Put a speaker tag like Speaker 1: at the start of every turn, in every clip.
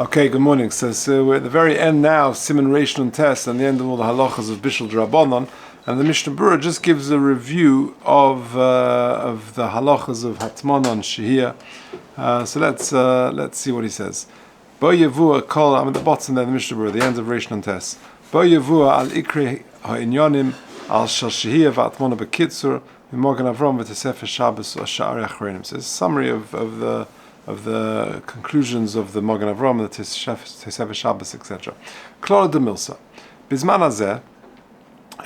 Speaker 1: Okay, good morning. So we're at the very end now, Siman Reish Nun Tes, and the end of all the halachas of Bishul Drabanan, and the Mishnah Berurah just gives a review of the halachas of Hatmana and Shehiya. So let's see what he says. Bo Yevua Kol. I'm at the bottom there, the Mishnah Berurah, the end of Reish Nun Tes. Bo Yevua al Ikri Ha'inyonim al Shal Shehiya v'Hatmana b'Kitzur v'Mogan Avram v'Tesefes Shabbos Sha'arei Achronim. So it's a summary of the conclusions of the Mogan Avram, the Tesefes Shabbos, etc. Klora de Milsa. Bizman hazeh,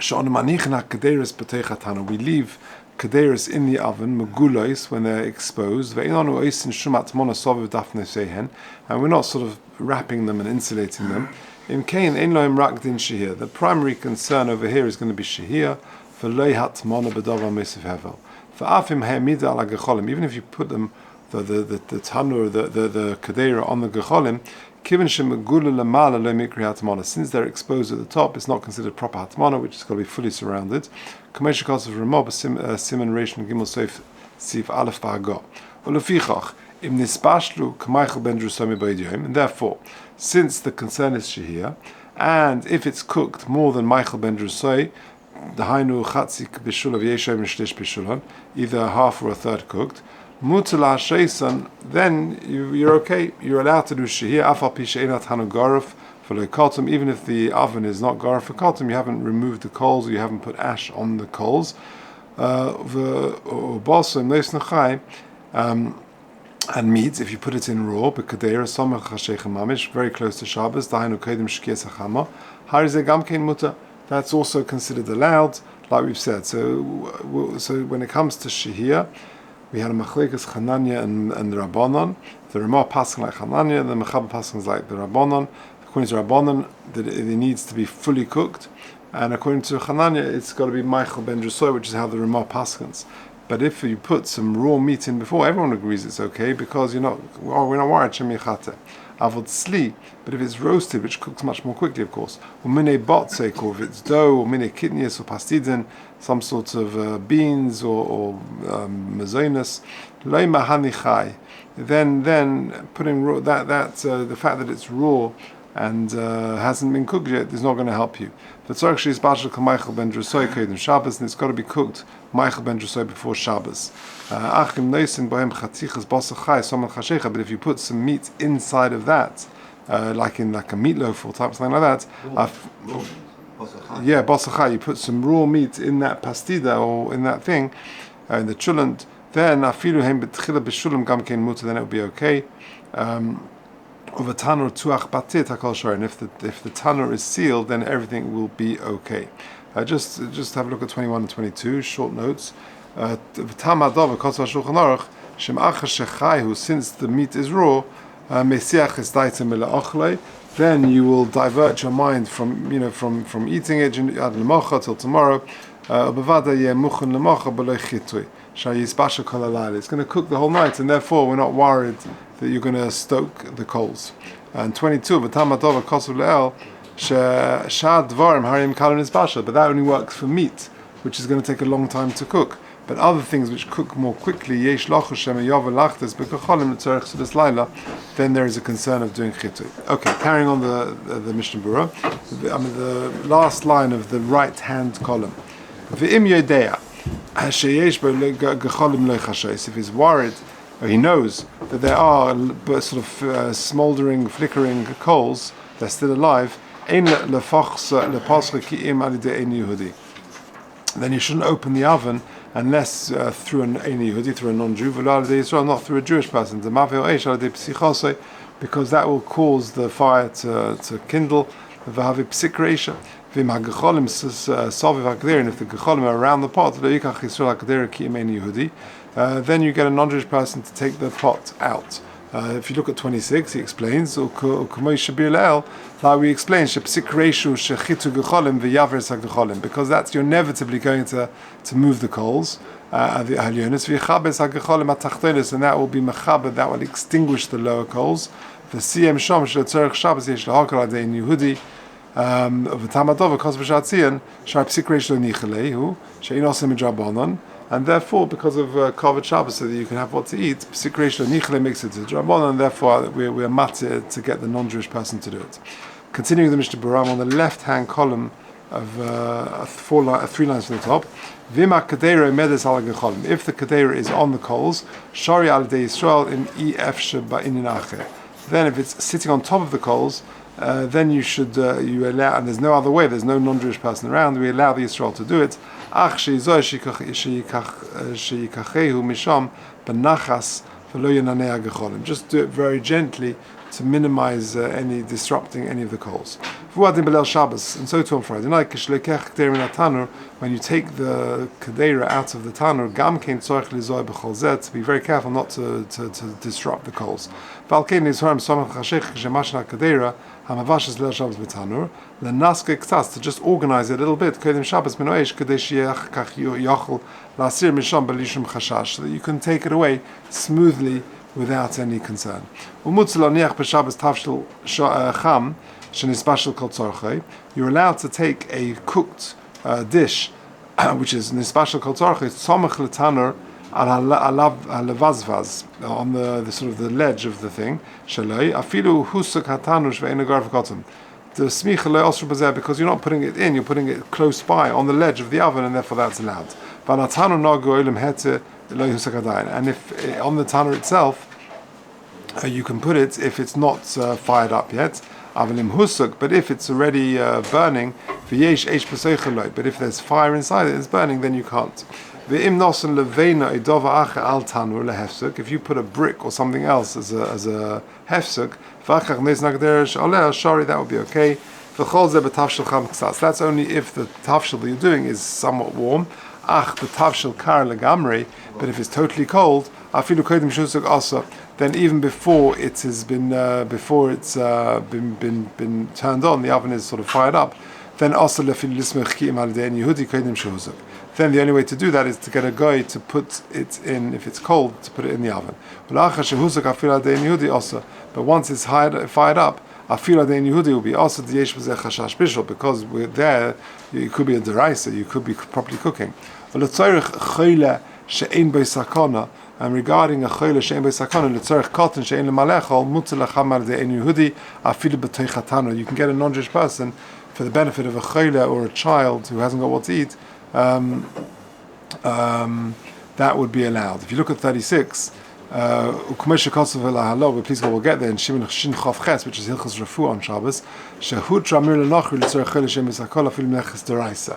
Speaker 1: she'onu manichin ha'kederis b'tei chatana. We leave kederis in the oven, megulois, when they're exposed. Ve'inonu oisin shum hatmana soviv dafnei sehen, and we're not sort of wrapping them and insulating them. In Kain, ein loim rak din Shehiya. The primary concern over here is going to be Shehiya. V'loi hatmana b'davar mesiv hevel. V'afim ha'emida ala gecholim. Even if you put them the tanur, the kadera on the gecholim, since they're exposed at the top, it's not considered proper hatmana, which is got to be fully surrounded. And therefore, since the concern is Shehiya, and if it's cooked more than Michael ben Drusoi, either half or a third cooked, then you're okay. You're allowed to do Shehiya. Even if the oven is not garif for kaltum, you haven't removed the coals, or you haven't put ash on the coals. And meat, if you put it in raw, very close to Shabbos, that's also considered allowed, like we've said. So when it comes to Shehiya, we had a machlekas Chananya and the Rabbanon. The Ramah passing like Chananya, and the Mechaba passing like the Rabbanon. According to Rabbanon, that it needs to be fully cooked, and according to Chananya, it's got to be Michael ben Drusoi, which is how the Ramah passings. But if you put some raw meat in before, everyone agrees it's okay because we're not worried shemichate. Avod sli, but if it's roasted, which cooks much more quickly, of course, or mine botzek, or if it's dough, or mine kidneys, or pastidin, some sort of beans or mazonas, loy mahanichai. Then putting raw, the fact that it's raw and hasn't been cooked yet is not going to help you. But so actually, it's bashal Michael ben Drusoi kedem Shabbos, and it's got to be cooked Michael ben Drusoi before Shabbos. Achim noisin bohem chatichas basachai soman chashecha. But if you put some meat inside of that, like a meatloaf or something like that, basachai, you put some raw meat in that pastida or in that thing, in the chulant, then afilu hem betchila b'shulam gam kein muta, then it will be okay. Of a tanur tuach batit hakol shor, and if the tanur is sealed, then everything will be okay. Just have a look at 21 and 22 short notes. Since the meat is raw, then you will divert your mind from eating it till tomorrow. It's going to cook the whole night, and therefore we're not worried that you're going to stoke the coals. And 22, but that only works for meat, which is going to take a long time to cook. But other things which cook more quickly, then there is a concern of doing chitui. Okay, carrying on the Mishnah Berurah, the last line of the right-hand column. If he's worried, or he knows that there are sort of smouldering, flickering coals, they're still alive, then you shouldn't open the oven unless through an Yehudi, through a non-Jew, not through a Jewish person, because that will cause the fire to kindle. And if the gecholim are around the pot, then you get a non-Jewish person to take the pot out. If you look at 26, he explains, like we explained, because you're inevitably going to move the coals, and that will be mechaber, that will extinguish the lower coals. The CM Shom Shabbos Yesh Lahakal Adei Yehudi. and therefore, because of Kavod Shabbos, so that you can have what to eat, Psikration Nichle makes it to Drabonon, and therefore we're matir to get the non-Jewish person to do it. Continuing the Mishnah Baram on the left-hand column of 3 lines from the top. Vima Kadera Medes al Gecholim. If the Kadera is on the coals, Shari al De Yisrael in EF Sheba Ininache. Then, if it's sitting on top of the coals, then you should you allow, and there's no other way. There's no non-Jewish person around. We allow the Yisrael to do it. Ach sheikachehu misham benachas v'lo yananei gecholim. Just do it very gently to minimize any disrupting any of the coals. Shabbos, and so too on Friday night. When you take the kadera out of the tanur, gam kein tzorich lizoy b'chol zeh, to be very careful not to disrupt the coals. V'al kein nizharim somach chashech shemashna kadera hamavashes leil Shabbos b'tanur lenaske ktas, to just organize it a little bit. Kodim Shabbos min oish kadei she'ach kach yochel la'asir misham b'lishum chashash, so that you can take it away smoothly without any concern. Umutzel oniach b'Shabbos tavshel cham. You're allowed to take a cooked dish, which is nispashel kol tzorchei, tzomach l'tanur alavazvaz, on the sort of the ledge of the thing. Shaloi afilu husuk hatanur shve'enagar v'kotum. The smicha lo osru b'zeh, because you're not putting it in, you're putting it close by on the ledge of the oven, and therefore that's allowed. V'anatanur nagu olim hete lo husuk hadayin. And if on the tanur itself, you can put it if it's not fired up yet. But if it's already burning, but if there's fire inside it, it's burning, then you can't. If you put a brick or something else as a hefsuk, that would be okay. That's only if the tafshil that you're doing is somewhat warm. But if it's totally cold, then even before it has been been turned on, the oven is sort of fired up, then the only way to do that is to get a guy to put it in, if it's cold, to put it in the oven. But once it's fired up, will be also because we're there, it could be a deraisa, you could be properly cooking. And regarding a choyle she'en b'sakana l'tzorech cotton she'en l'malechol mutzah lacham al de'en Yehudi afilu b'toich hatanu. You can get a non-Jewish person for the benefit of a choyle or a child who hasn't got what to eat. That would be allowed. If you look at 36, please we'll get there in Shimon Shin Chof Ches, which is Hilchos Refu on Shabbos. Shehut ramir l'nochri l'tzorech choyle she'en b'sakol afilu meleches deraisa.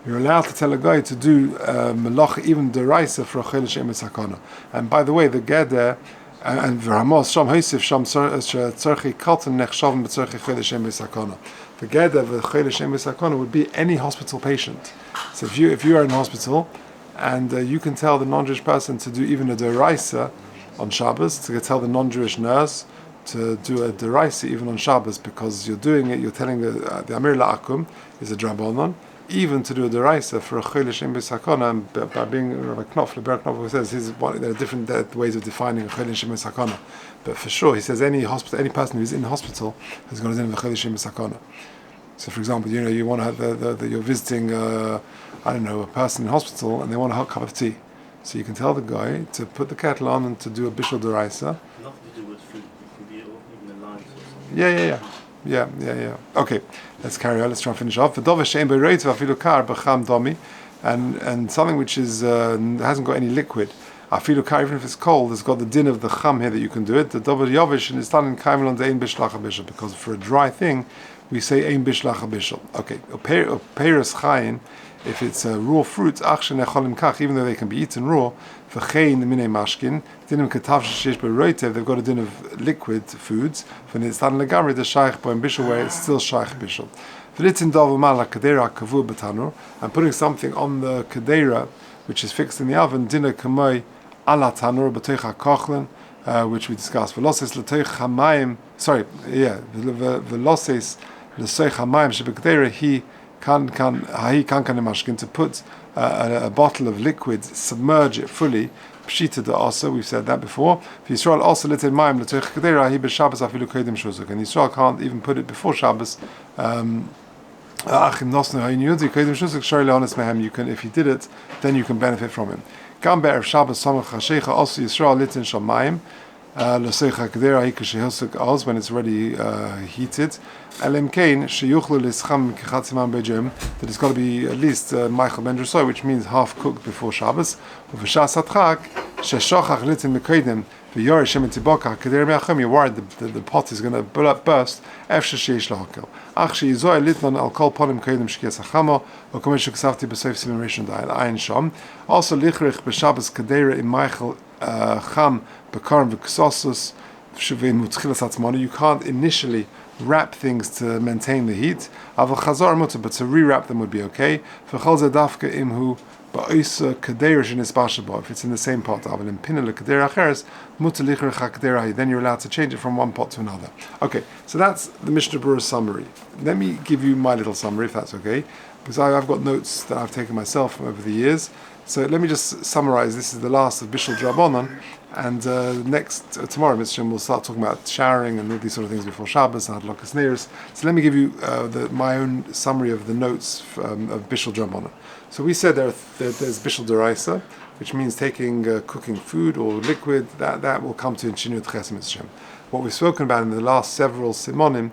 Speaker 1: You're allowed to tell a guy to do melach even deraisa for a choyle she'en b'sakana. And by the way, the geder and v'ramos sham hoisif sham tzorchi katan nechshavim b'tzorchi choyle she'en b'sakana. The geder of the choyle she'en b'sakana would be any hospital patient. So if you are in hospital and you can tell the non-Jewish person to do even a deraisa on Shabbos, to tell the non-Jewish nurse to do a deraisa even on Shabbos, because you're doing it, you're telling the Amir La'akum is a drabonon, even to do a deraisa for a choyle she'en b'sakana, and by being Rabbi Knopf, who says there are different ways of defining a choyle she'en b'sakana, but for sure he says any person who's in hospital has got a din of a choyle she'en b'sakana. So, for example, you want to have you're visiting a person in hospital and they want a hot cup of tea, so you can tell the guy to put the kettle on and to do a bishul deraisa.
Speaker 2: Nothing to do with food. It can be even a light or something.
Speaker 1: Yeah. Okay, let's carry on. Let's try and finish off. And something which is hasn't got any liquid. Even if it's cold, it's got the din of the cham here that you can do it. The double yavish and it's done in kaimel on the ein bishlach habishal, because for a dry thing we say ein bishlach habishal. Okay, peres chayin. If it's raw fruits, even though they can be eaten raw, they've got a din of liquid foods. Where it's still shaykh bishul. And putting something on the kadera which is fixed in the oven, dinner kamoi ala tanur b'toich ha'kochlen, which we discussed. Veloses l'toich hamayim. Veloses l'toich hamayim shebekadera he kan to put a bottle of liquid, submerge it fully. Pshita da also, we've said that before. Yisrael also l'tei mayim l'toich kadera he b'Shabbos afilu kodim shuzuk, and Yisrael can't even put it before Shabbos. You can, if he did it, then you can benefit from him. When it's already heated, that it's got to be at least Michael Ben Drusoi, which means half cooked before Shabbos. You're worried the pot is going to burst. Also, lichrich b'Shabbos kadera im Michael cham b'karm v'ksosus you can't initially wrap things to maintain the heat. But to re-wrap them would be okay. If it's in the same pot, then you're allowed to change it from one pot to another. Okay, so that's the Mishnah Berurah summary. Let me give you my little summary, if that's okay, because I've got notes that I've taken myself from over the years. So let me just summarize. This is the last of Bishul Drabonon, and tomorrow, Mr. Shem, we'll start talking about showering and all these sort of things before Shabbos and Hadlakas Neiros. So let me give you my own summary of the notes of Bishul Drabonon. So we said there's Bishul Deraisa, which means taking cooking food or liquid, that will come to Inchinut Chesed Mr. Shem. What we've spoken about in the last several Simonim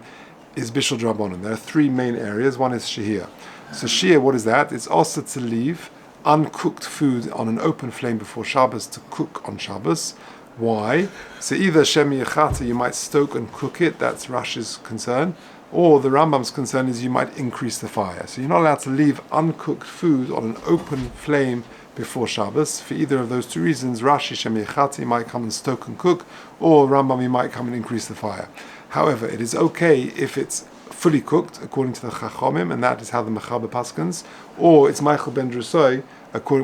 Speaker 1: is Bishul Drabonon. There are three main areas. One is Shehiya. So Shehiya, what is that? It's also to leave uncooked food on an open flame before Shabbos to cook on Shabbos. Why? So either Shemi Yechata, you might stoke and cook it, that's Rashi's concern, or the Rambam's concern is you might increase the fire. So you're not allowed to leave uncooked food on an open flame before Shabbos. For either of those two reasons, Rashi Shemi Yechata might come and stoke and cook, or Rambam might come and increase the fire. However, it is okay if it's fully cooked, according to the Chachomim, and that is how the Mechaber paskins, or it's Michael Ben Drusoi,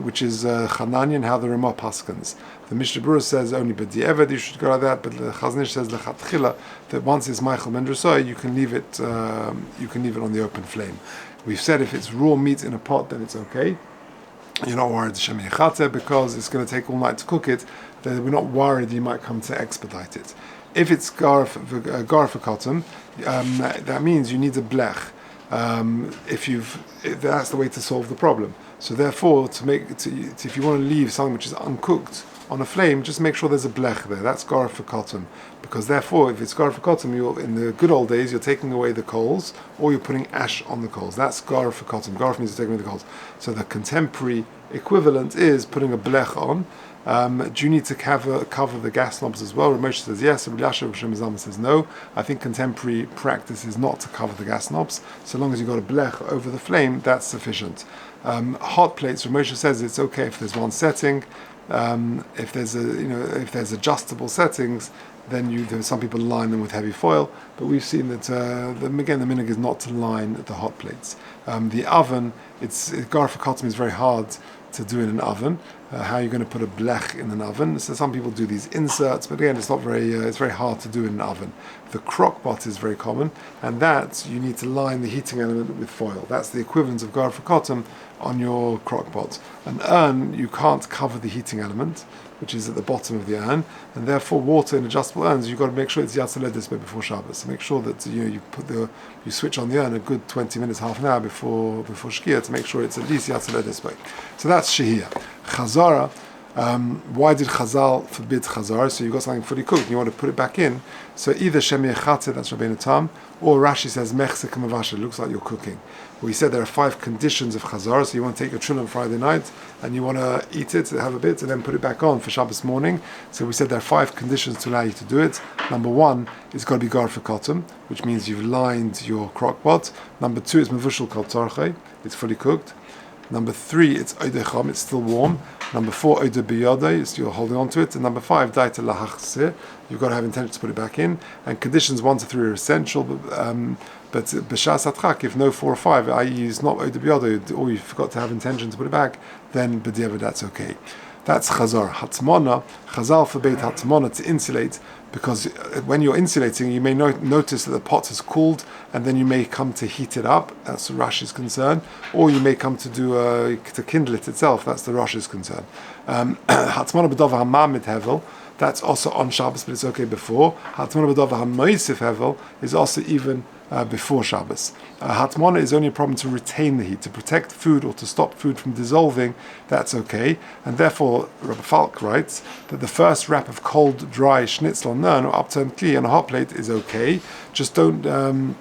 Speaker 1: which is Chananya, how the Ramah paskins. The Mishnah Berurah says only b'di'evad you should go like that, but the Chazon Ish says lechatchila that once it's Michael Ben Drusoi, you can leave it on the open flame. We've said if it's raw meat in a pot, then it's okay. You're not worried Shemi Yechata because it's going to take all night to cook it. Then we're not worried you might come to expedite it. If it's gar for cotton, that means you need a blech. That's the way to solve the problem. So therefore, if you want to leave something which is uncooked on a flame, just make sure there's a blech there. That's gar for cotton. Because therefore, if it's gar for cotton, in the good old days, you're taking away the coals, or you're putting ash on the coals. That's gar for cotton. Gar means you're taking away the coals. So the contemporary equivalent is putting a blech on. Do you need to cover the gas knobs as well? Moshe says yes. Rabbi Yashav says no. I think contemporary practice is not to cover the gas knobs. So long as you've got a blech over the flame, that's sufficient. Hot plates, Moshe says it's okay if there's one setting. If there's adjustable settings, then some people line them with heavy foil. But we've seen that the minhag is not to line the hot plates. The oven, gar for cotton is very hard to do in an oven. How you're going to put a blech in an oven? So some people do these inserts, but again, it's not very. It's very hard to do in an oven. The crock pot is very common, and that you need to line the heating element with foil. That's the equivalent of gar for cotton on your crock pot. An urn, you can't cover the heating element, which is at the bottom of the urn, and therefore water in adjustable urns, you've got to make sure it's Yatzaleh display before Shabbos. So make sure that you switch on the urn a good 20 minutes, half an hour before Shkia to make sure it's at least Yatzaleh display. So that's Shehiya. Chazora. Why did Chazal forbid Chazara? So you've got something fully cooked and you want to put it back in. So either Shemi Yechatze, that's Rabbeinu Tam, or Rashi says Mechse Kamavasha, it looks like you're cooking. We said there are 5 conditions of Chazara. So you want to take your tefillin Friday night and you want to eat it, have a bit, and then put it back on for Shabbos morning. So we said there are 5 conditions to allow you to do it. Number 1, it's got to be gar for cotton, which means you've lined your crock pot. Number 2, it's mevushal kol tzarchei, it's fully cooked. Number 3, it's oidecham, it's still warm. Number 4, oide biyodei, it's you're holding on to it. And number 5, daita lahachse, you've got to have intention to put it back in. And conditions 1 to 3 are essential, but b'shas atchak, if no 4 or 5, i.e. it's not oide biyodei, or you forgot to have intention to put it back, then b'diavad, that's okay. That's Chazor. Hatmana, Chazal forbade Hatmana to insulate, because when you're insulating, you may notice that the pot has cooled, and then you may come to heat it up. That's Rashi's concern, or you may come to kindle it itself. That's the Rashi's concern. Hatmana b'dov hamamid hevel. that's also on Shabbos, but it's okay before. Hatmana b'davar ha'moisif hevel is also even before Shabbos. Hatmana is only a problem to retain the heat, to protect food or to stop food from dissolving. That's okay, and therefore Rabbi Falk writes that the first wrap of cold, dry schnitzel nern or upturned kli on a hot plate is okay. Just don't.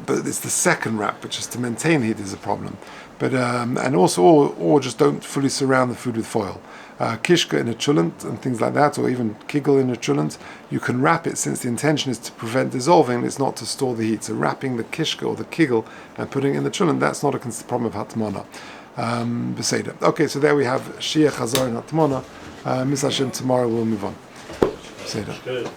Speaker 1: But it's the second wrap, which is to maintain heat, is a problem. But and also, or just don't fully surround the food with foil. Kishka in a chulant and things like that, or even kigel in a chulant, you can wrap it since the intention is to prevent dissolving. It's not to store the heat. So wrapping the kishka or the kigel and putting it in the chulant, that's not a problem of hatmana. Beseda. Okay, so there we have Shehiya, Chazora, and Hatmana. Miss Hashem, tomorrow we'll move on. Beseda.